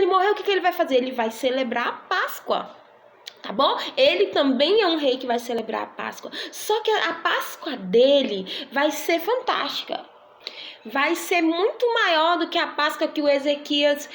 ele morrer, o que ele vai fazer? Ele vai celebrar a Páscoa. Tá bom? Ele também é um rei que vai celebrar a Páscoa. Só que a Páscoa dele vai ser fantástica. Vai ser muito maior do que a Páscoa que o Ezequias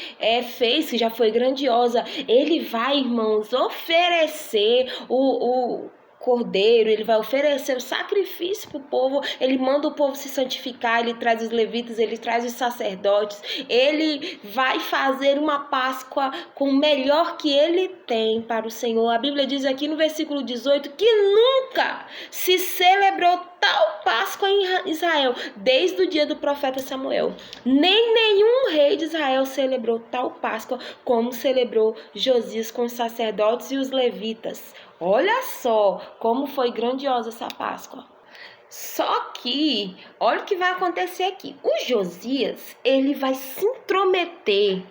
fez, que já foi grandiosa. Ele vai, irmãos, oferecer o cordeiro, ele vai oferecer o sacrifício para o povo, ele manda o povo se santificar, ele traz os levitas, ele traz os sacerdotes, ele vai fazer uma Páscoa com o melhor que ele tem para o Senhor. A Bíblia diz aqui no versículo 18 que nunca se celebrou tal Páscoa em Israel, desde o dia do profeta Samuel. Nem nenhum rei de Israel celebrou tal Páscoa como celebrou Josias com os sacerdotes e os levitas. Olha só como foi grandiosa essa Páscoa. Só que, olha o que vai acontecer aqui. O Josias, ele vai se intrometer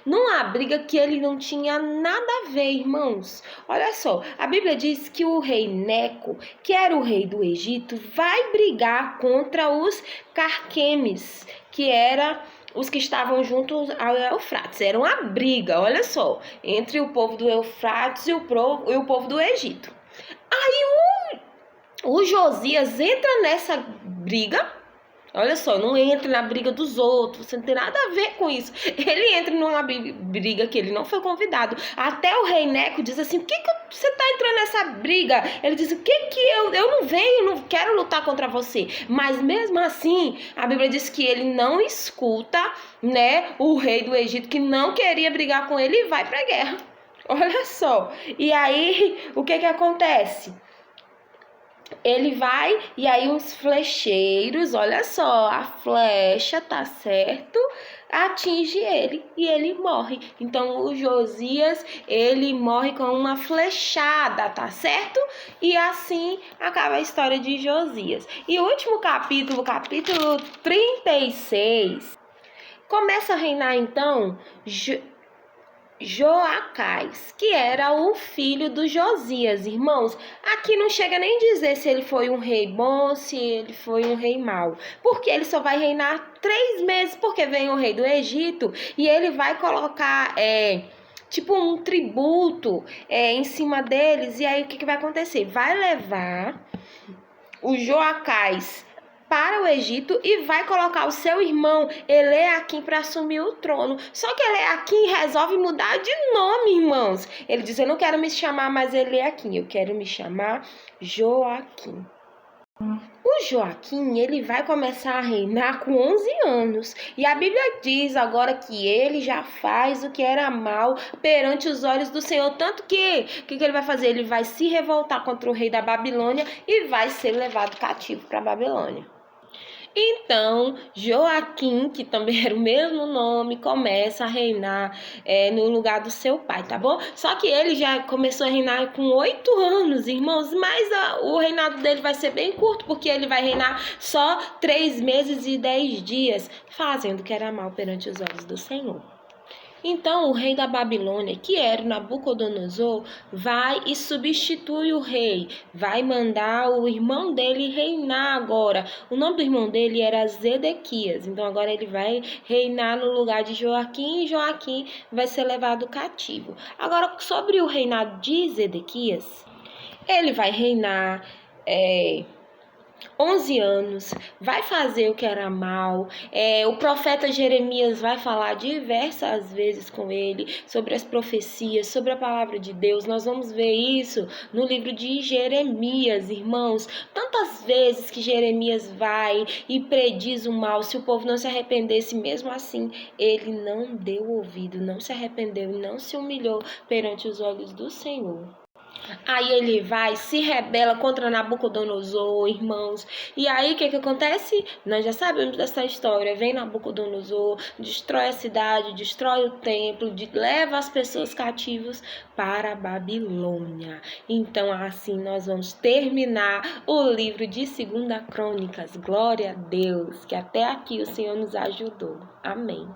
numa briga que ele não tinha nada a ver, irmãos. Olha só, a Bíblia diz que o rei Neco, que era o rei do Egito, vai brigar contra os Carquemes, que era os que estavam juntos ao Eufrates. Era uma briga, olha só, entre o povo do Eufrates e o povo do Egito. Aí o Josias entra nessa briga. Olha só, não entra na briga dos outros, você não tem nada a ver com isso. Ele entra numa briga que ele não foi convidado. Até o rei Neco diz assim, por que você está entrando nessa briga? Ele diz, eu não venho, não quero lutar contra você. Mas mesmo assim, a Bíblia diz que ele não escuta, né, o rei do Egito que não queria brigar com ele e vai para a guerra. Olha só, e aí o que acontece? Ele vai e aí uns flecheiros, olha só, a flecha, tá certo? Atinge ele e ele morre. Então o Josias, ele morre com uma flechada, tá certo? E assim acaba a história de Josias. E o último capítulo 36, começa a reinar então Joacás, que era o filho do Josias, irmãos. Aqui não chega nem dizer se ele foi um rei bom, se ele foi um rei mau, porque ele só vai reinar 3 meses, porque vem o rei do Egito e ele vai colocar tipo um tributo em cima deles. E aí o que vai acontecer? Vai levar o Joacás para o Egito e vai colocar o seu irmão Eleaquim para assumir o trono. Só que Eleaquim resolve mudar de nome, irmãos. Ele diz, eu não quero me chamar mais Eleaquim, eu quero me chamar Joaquim. O Joaquim, ele vai começar a reinar com 11 anos. E a Bíblia diz agora que ele já faz o que era mal perante os olhos do Senhor. Tanto que, o que ele vai fazer? Ele vai se revoltar contra o rei da Babilônia e vai ser levado cativo para a Babilônia. Então, Joaquim, que também era o mesmo nome, começa a reinar no lugar do seu pai, tá bom? Só que ele já começou a reinar com 8 anos, irmãos, mas o reinado dele vai ser bem curto, porque ele vai reinar só 3 meses e 10 dias, fazendo o que era mal perante os olhos do Senhor. Então o rei da Babilônia, que era o Nabucodonosor, vai e substitui o rei, vai mandar o irmão dele reinar agora. O nome do irmão dele era Zedequias, então agora ele vai reinar no lugar de Joaquim e Joaquim vai ser levado cativo. Agora, sobre o reinado de Zedequias, ele vai reinar 11 anos, vai fazer o que era mal. O profeta Jeremias vai falar diversas vezes com ele sobre as profecias, sobre a palavra de Deus. Nós vamos ver isso no livro de Jeremias, irmãos. Tantas vezes que Jeremias vai e prediz o mal, se o povo não se arrependesse, mesmo assim, ele não deu ouvido, não se arrependeu e não se humilhou perante os olhos do Senhor. Aí ele vai, se rebela contra Nabucodonosor, irmãos. E aí o que acontece? Nós já sabemos dessa história. Vem Nabucodonosor, destrói a cidade, destrói o templo, leva as pessoas cativas para a Babilônia. Então assim nós vamos terminar o livro de 2 Crônicas. Glória a Deus, que até aqui o Senhor nos ajudou. Amém.